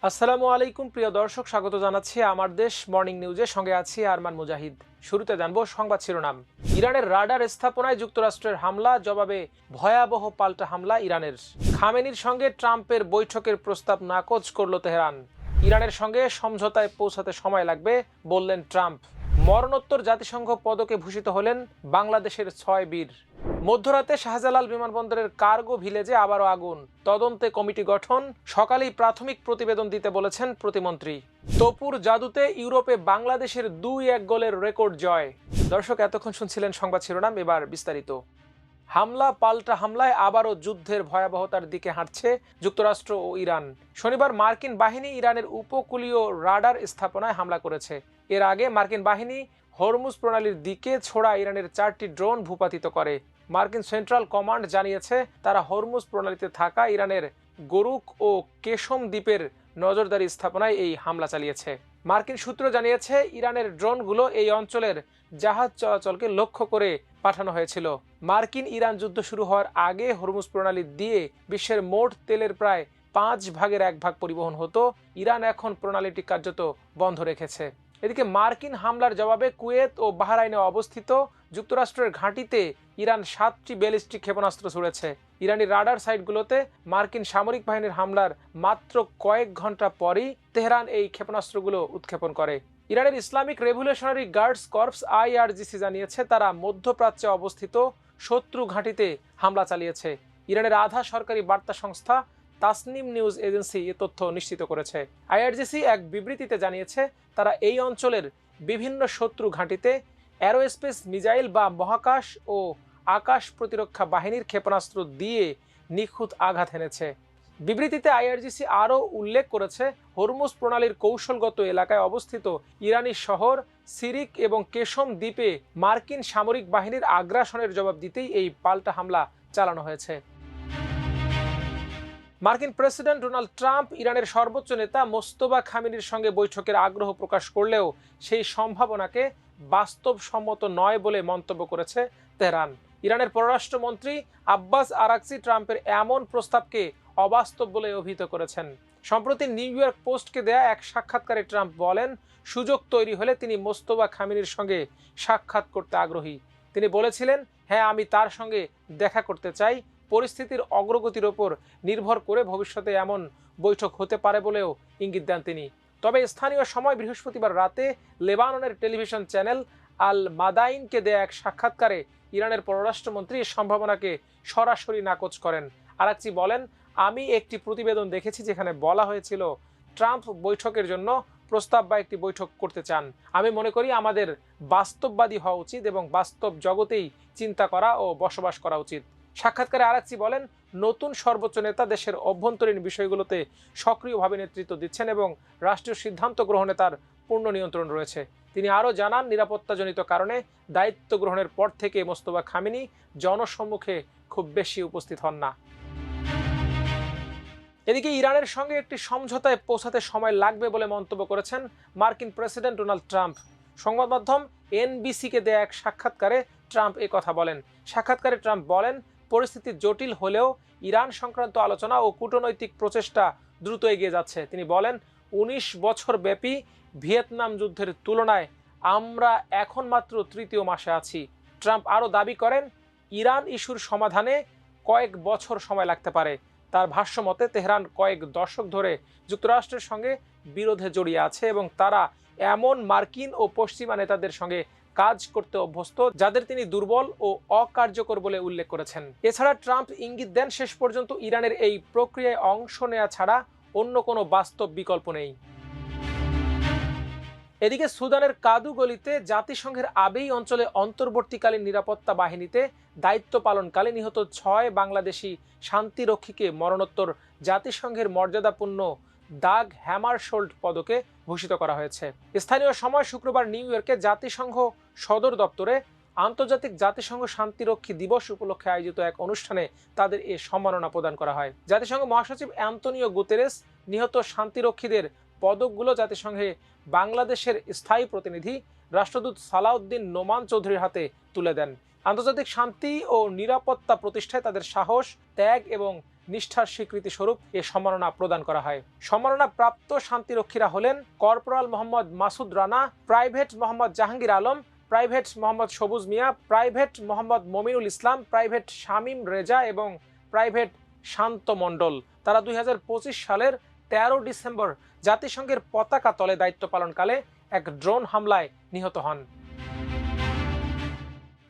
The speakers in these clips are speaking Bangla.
আসসালামু আলাইকুম প্রিয় দর্শক, স্বাগত জানাচ্ছি আমার দেশ মর্নিং নিউজের সঙ্গে আছি আরমান মুজাহিদ। শুরুতে জানবো সংবাদ শিরোনাম। ইরানের রাডার স্থাপনায় যুক্তরাষ্ট্রের হামলা, জবাবে ভয়াবহ পাল্টা হামলা ইরানের। খামেনির সঙ্গে ট্রাম্পের বৈঠকের প্রস্তাব নাকচ করল তেহরান। ইরানের সঙ্গে সমঝোতায় পৌঁছাতে সময় লাগবে বললেন ট্রাম্প। মরণোত্তর জাতিসংঘ পদকে ভূষিত হলেন বাংলাদেশের 6 বীর। মধ্যরাতে শাহজালাল বিমানবন্দরের কার্গো ভিলেজে আবারও আগুন, তদন্তে কমিটি গঠন। সকালেই প্রাথমিক প্রতিবেদন দিতে বলেছেন প্রতিমন্ত্রী। তপুর জাদুতে ইউরোপে বাংলাদেশের 2-1 গোলের রেকর্ড জয়। দর্শক, এতক্ষণ শুনছিলেন সংবাদ শিরোনাম, এবার বিস্তারিত। হামলা পাল্টা হামলায় আবারও যুদ্ধের ভয়াবহতার দিকে হাঁটছে যুক্তরাষ্ট্র ও ইরান। শনিবার মার্কিন বাহিনী ইরানের উপকূলীয় রাডার স্থাপনায় হামলা করেছে। এর আগে মার্কিন বাহিনী হরমুজ প্রণালীর দিকে ছোড়া ইরানের 4টি ড্রোন ভূপাতিত করে। মার্কিন সেন্ট্রাল কমান্ড জানিয়েছে তারা হরমুজ প্রণালীতে থাকা ইরানের গরুক ও কেশম দ্বীপের নজরদারি স্থাপনায় এই হামলা চালিয়েছে। মার্কিন সূত্র জানিয়েছে ইরানের ড্রোনগুলো এই অঞ্চলের জাহাজ চলাচলকে লক্ষ্য করে পাঠানো হয়েছিল। মার্কিন ইরান যুদ্ধ শুরু হওয়ার আগে হরমুজ প্রণালী দিয়ে বিশ্বের মোট তেলের প্রায় 1/5 পরিবহন হতো। ইরান এখন প্রণালীটি কার্যত বন্ধ রেখেছে। এদিকে মার্কিন হামলার জবাবে কুয়েত ও বাহরাইনে অবস্থিত যুক্তরাষ্ট্রের ঘাঁটিতে ইরান 7টি ব্যালিস্টিক ক্ষেপণাস্ত্র ছুড়েছে। ইরানি রাডার সাইটগুলোতে মার্কিন সামরিক বাহিনীর হামলার মাত্র কয়েক ঘন্টা পরই তেহরান এই ক্ষেপণাস্ত্রগুলো উৎক্ষেপণ করে। ইরানের Islamic revolutionary guards corps IRGC জানিয়েছে তারা মধ্যপ্রাচ্যে অবস্থিত শত্রু ঘাঁটিতে হামলা চালিয়েছে। ইরানের আধা সরকারি বার্তা সংস্থা তাসনিম নিউজ এজেন্সি এ তথ্য নিশ্চিত করেছে। IRGC এক বিবৃতিতে জানিয়েছে তারা এই অঞ্চলের বিভিন্ন শত্রু ঘাঁটিতে অ্যারোস্পেস মিসাইল বা মহাকাশ ও আকাশ প্রতিরক্ষা বাহিনীর ক্ষেপণাস্ত্র দিয়ে নিখুঁত আঘাত এনেছে। বিবৃতিতে IRGC আরও উল্লেখ করেছে হরমুজ প্রণালীর কৌশলগত এলাকায় অবস্থিত ইরানি শহর সিরিক এবং কেশম দ্বীপে মার্কিন সামরিক বাহিনীর আগ্রাসনের জবাব দিতেই এই পাল্টা হামলা চালানো হয়েছে। মার্কিন প্রেসিডেন্ট ডোনাল্ড ট্রাম্প ইরানের সর্বোচ্চ নেতা মোস্তফা খামেনির সঙ্গে বৈঠকের আগ্রহ প্রকাশ করলেও সেই সম্ভাবনাকে বাস্তবসম্মত নয় বলে মন্তব্য করেছে তেহরান। ইরানের পররাষ্ট্রমন্ত্রী আব্বাস আরাকচি ট্রাম্পের এমন প্রস্তাবকে অবাস্তব বলে অভিহিত করেছেন। সম্প্রতি নিউ ইয়র্ক পোস্টকে দেয়া এক সাক্ষাৎকারে ট্রাম্প বলেন, সুযোগ তৈরি হলে তিনি মোস্তফা খামেনির সঙ্গে সাক্ষাৎ করতে আগ্রহী। তিনি বলেছিলেন, হ্যাঁ, আমি তার সঙ্গে দেখা করতে চাই। পরিস্থিতির অগ্রগতির ওপর নির্ভর করে ভবিষ্যতে এমন বৈঠক হতে পারে বলেও ইঙ্গিত দেন তিনি। তবে স্থানীয় সময় বৃহস্পতিবার রাতে লেবাননের টেলিভিশন চ্যানেল আল মাদাইনকে দেয়া এক সাক্ষাৎকারে ইরানের পররাষ্ট্রমন্ত্রী এই সম্ভাবনাকে সরাসরি নাকচ করেন। আরাকচি বলেন, আমি একটি প্রতিবেদন দেখেছি যেখানে বলা হয়েছিল ট্রাম্প বৈঠকের জন্য প্রস্তাব বা একটি বৈঠক করতে চান। আমি মনে করি আমাদের বাস্তববাদী হওয়া উচিত এবং বাস্তব জগতেই চিন্তা করা ও বসবাস করা উচিত। সাক্ষাৎকারে আরাকচি বলেন, নতুন সর্বোচ্চ নেতা দেশের অভ্যন্তরীণ বিষয়গুলোতে সক্রিয়ভাবে নেতৃত্ব দিচ্ছেন এবং রাষ্ট্রীয় সিদ্ধান্ত গ্রহণে তার পূর্ণ নিয়ন্ত্রণ রয়েছে। তিনি আরও জানান, নিরাপত্তাজনিত কারণে দায়িত্ব গ্রহণের পর থেকে মোস্তফা খামেনি জনসম্মুখে খুব বেশি উপস্থিত হন না। এদিকে ইরানের সঙ্গে একটি সমঝোতায় পৌঁছাতে সময় লাগবে বলে মন্তব্য করেছেন মার্কিন প্রেসিডেন্ট ডোনাল্ড ট্রাম্প। সংবাদ মাধ্যম NBCকে দেয়া এক সাক্ষাৎকারে ট্রাম্প এ কথা বলেন। সাক্ষাৎকারে ট্রাম্প বলেন, পরিস্থিতি জটিল হলেও ইরান সংক্রান্ত আলোচনা ও কূটনৈতিক প্রচেষ্টা দ্রুত এগিয়ে যাচ্ছে। তিনি বলেন, 19 বছর ব্যাপী ভিয়েতনাম যুদ্ধের তুলনায় আমরা এখন মাত্র 3য় মাসে আছি। ট্রাম্প আরও দাবি করেন, ইরান ইস্যুর সমাধানে কয়েক বছর সময় লাগতে পারে। তার ভাষ্য মতে তেহরান কয়েক দশক ধরে যুক্তরাষ্ট্রের সঙ্গে বিরোধে জড়িয়ে আছে এবং তারা এমন মার্কিন ও পশ্চিমা নেতাদের সঙ্গে কাজ করতে অভ্যস্ত যাদের তিনি দুর্বল ও অকার্যকর বলে উল্লেখ করেছেন। এছাড়া ট্রাম্প ইঙ্গিত দেন শেষ পর্যন্ত ইরানের এই প্রক্রিয়ায় অংশ নেওয়া ছাড়া অন্য কোনো বাস্তব বিকল্প নেই। এদিকে সুদানের কাদুগলিতে জাতিসংঘের আবেই অঞ্চলে অন্তর্বর্তীকালীন নিরাপত্তা বাহিনীতে দায়িত্ব পালনকালে নিহত 6 বাংলাদেশি শান্তিরক্ষীকে মরণোত্তর জাতিসংঘের মর্যাদাপূর্ণ দাগ হ্যামারশোল্ড পদকে ভূষিত করা হয়েছে। স্থানীয় সময় শুক্রবার নিউ ইয়র্কে জাতিসংঘ সদর দপ্তরে আন্তর্জাতিক জাতিসংঘ শান্তিরক্ষী দিবস উপলক্ষে আয়োজিত এক অনুষ্ঠানে তাদের এ সম্মাননা প্রদান করা হয়। জাতিসংঘ মহাসচিব অ্যান্তনিও গুতেরেস নিহত শান্তিরক্ষীদের পদকগুলো জাতিসংঘে বাংলাদেশের স্থায়ী প্রতিনিধি রাষ্ট্রদূত সালাউদ্দিন নোমান চৌধুরীর হাতে তুলে দেন। আন্তর্জাতিক শান্তি ও নিরাপত্তা প্রতিষ্ঠায় তাদের সাহস, ত্যাগ এবং নিষ্ঠার স্বীকৃতি স্বরূপ এ সম্মাননা প্রদান করা হয়। সম্মাননা প্রাপ্ত শান্তিরক্ষীরা হলেন corporal Mohammad Masud Rana, private Mohammad Jahangir Alam, private Mohammad সবুজ মিয়া, প্রাইভেট মোহাম্মদ মমিনুল ইসলাম, প্রাইভেট শামীম রেজা এবং প্রাইভেট শান্ত মণ্ডল। তারা 2025 সালের 13 ডিসেম্বর জাতিসংঘের পতাকা তলে দায়িত্ব পালনকালে এক ড্রোন হামলায় নিহত হন।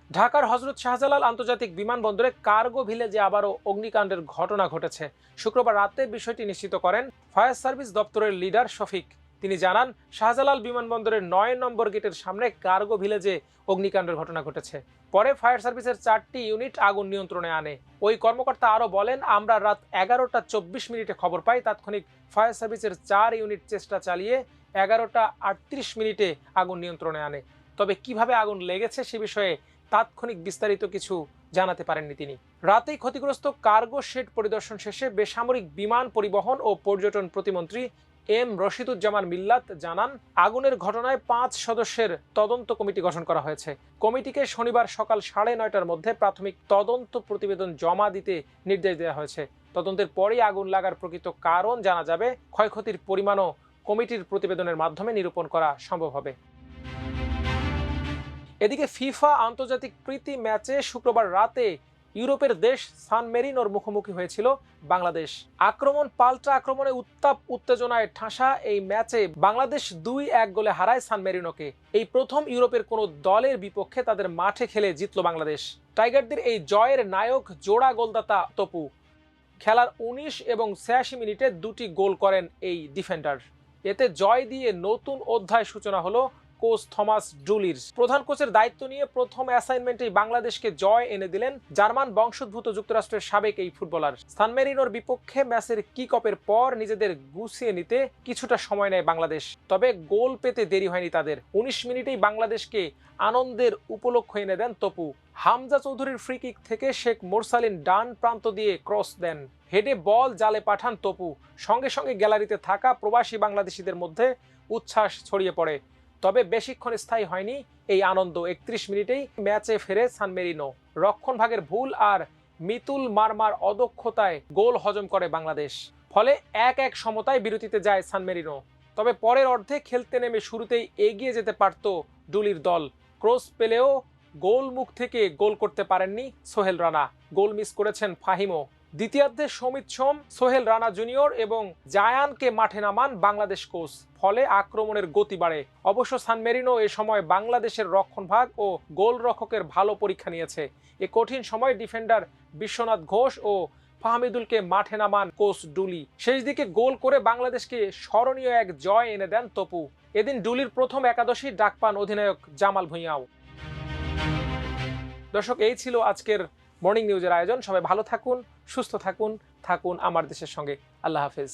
ঢাকার হযরত শাহজালাল আন্তর্জাতিক বিমানবন্দরে কার্গো ভিলেজে আবারও অগ্নিকাণ্ডের ঘটনা ঘটেছে। শুক্রবার রাতে বিষয়টি নিশ্চিত করেন ফায়ার সার্ভিস দপ্তরের লিডার শফিক। তিনি জানান, শাহজালাল বিমানবন্দরের 9 নম্বর গেটের সামনে কার্গো ভিলেজে অগ্নিকাণ্ডের ঘটনা ঘটেছে। পরে ফায়ার সার্ভিসের 4টি ইউনিট আগুন নিয়ন্ত্রণে আনে। ওই কর্মকর্তা আরও বলেন, আমরা রাত 11:24 খবর পাই। তাৎক্ষণিক ফায়ার সার্ভিসের 4 ইউনিট চেষ্টা চালিয়ে 11:38 আগুন নিয়ন্ত্রণে আনে। তবে কিভাবে আগুন লেগেছে সে বিষয়ে তাৎক্ষণিক বিস্তারিত কিছু জানাতে পারেননি তিনি। রাতেই ক্ষতিগ্রস্ত কার্গো শেড পরিদর্শন শেষে বেসামরিক বিমান পরিবহন ও পর্যটন প্রতিমন্ত্রী এম রশিদুজ্জামান মিল্লাত জানান, আগুনের ঘটনায় 5 সদস্যের তদন্ত কমিটি গঠন করা হয়েছে। কমিটিকে শনিবার সকাল 9:30টার মধ্যে প্রাথমিক তদন্ত প্রতিবেদন জমা দিতে নির্দেশ দেওয়া হয়েছে। তদন্তের পরেই আগুন লাগার প্রকৃত কারণ জানা যাবে। ক্ষয়ক্ষতির পরিমাণও কমিটির প্রতিবেদনের মাধ্যমে নিরূপণ করা সম্ভব হবে। এদিকে ফিফা আন্তর্জাতিক প্রীতি ম্যাচে শুক্রবার রাতে ইউরোপের দেশ সান মেরিনোর মুখোমুখি হয়েছিল বাংলাদেশ। আক্রমণ পাল্টা আক্রমণে উত্তাপ উত্তেজনায় ঠাসা এই ম্যাচে বাংলাদেশ 2-1 গোলে হারায় সান মেরিনোকে। এই প্রথম ইউরোপের কোনো দলের বিপক্ষে তাদের মাঠে খেলে জিতল বাংলাদেশ। টাইগারদের এই জয়ের নায়ক জোড়া গোলদাতা তপু। খেলার 19 এবং 86 মিনিটে 2টি গোল করেন এই ডিফেন্ডার। এতে জয় দিয়ে নতুন অধ্যায় সূচনা হলো কোচ থমাস ডুলির। প্রধান কোচের দায়িত্ব নিয়ে প্রথম অ্যাসাইনমেন্টেই বাংলাদেশকে জয় এনে দিলেন জার্মান বংশোদ্ভূত যুক্তরাষ্ট্রের সাবেক এই ফুটবলার। সান মেরিনোর বিপক্ষে ম্যাচের কিক অফের পর নিজেদের গুছিয়ে নিতে কিছুটা সময় নেয় বাংলাদেশ। তবে গোল পেতে দেরি হয়নি তাদের। 19 মিনিটেই বাংলাদেশকে আনন্দের উপলক্ষ এনে দেন তপু। হামজা চৌধুরীর ফ্রি কিক থেকে শেখ মোরসালিন ডান প্রান্ত দিয়ে ক্রস দেন। হেডে বল জালে পাঠান তপু। সঙ্গে সঙ্গে গ্যালারিতে থাকা প্রবাসী বাংলাদেশিদের মধ্যে উচ্ছ্বাস ছড়িয়ে পড়ে। তবে বেশিক্ষণ স্থায়ী হয়নি এই আনন্দ। 31 মিনিটেই ম্যাচে ফেরে সান মেরিনো। রক্ষণভাগের ভুল আর মিতুল মারমার অদক্ষতায় গোল হজম করে বাংলাদেশ। ফলে 1-1 সমতায় বিরতিতে যায় সান মেরিনো। তবে পরের অর্ধে খেলতে নেমে শুরুতেই এগিয়ে যেতে পারত ডুলির দল। ক্রস পেলেও গোল মুখ থেকে গোল করতে পারেননি সোহেল রানা। গোল মিস করেছেন ফাহিমও। দ্বিতীয়ার্ধে সমিত সোম, সোহেল রানা জুনিয়র এবং জায়ানকে মাঠে নামান বাংলাদেশ কোচ। ফলে আক্রমণের গতি বাড়ে। অবশ্য সান মেরিনো এ সময় বাংলাদেশের রক্ষণভাগ ও গোলরক্ষকের ভালো পরীক্ষা নিয়েছে। এ কঠিন সময় ডিফেন্ডার বিশ্বনাথ ঘোষ ও ফাহমিদুলকে মাঠে নামান কোচ ডুলি। শেষ দিকে গোল করে বাংলাদেশকে স্মরণীয় এক জয় এনে দেন তপু। এদিন ডুলির প্রথম একাদশী ডাক পান অধিনায়ক জামাল ভুঁইয়াও। দর্শক, এই ছিল আজকের মর্নিং নিউজের আয়োজন। সবাই ভালো থাকুন, সুস্থ থাকুন, থাকুন আমার দেশের সঙ্গে। আল্লাহ হাফেজ।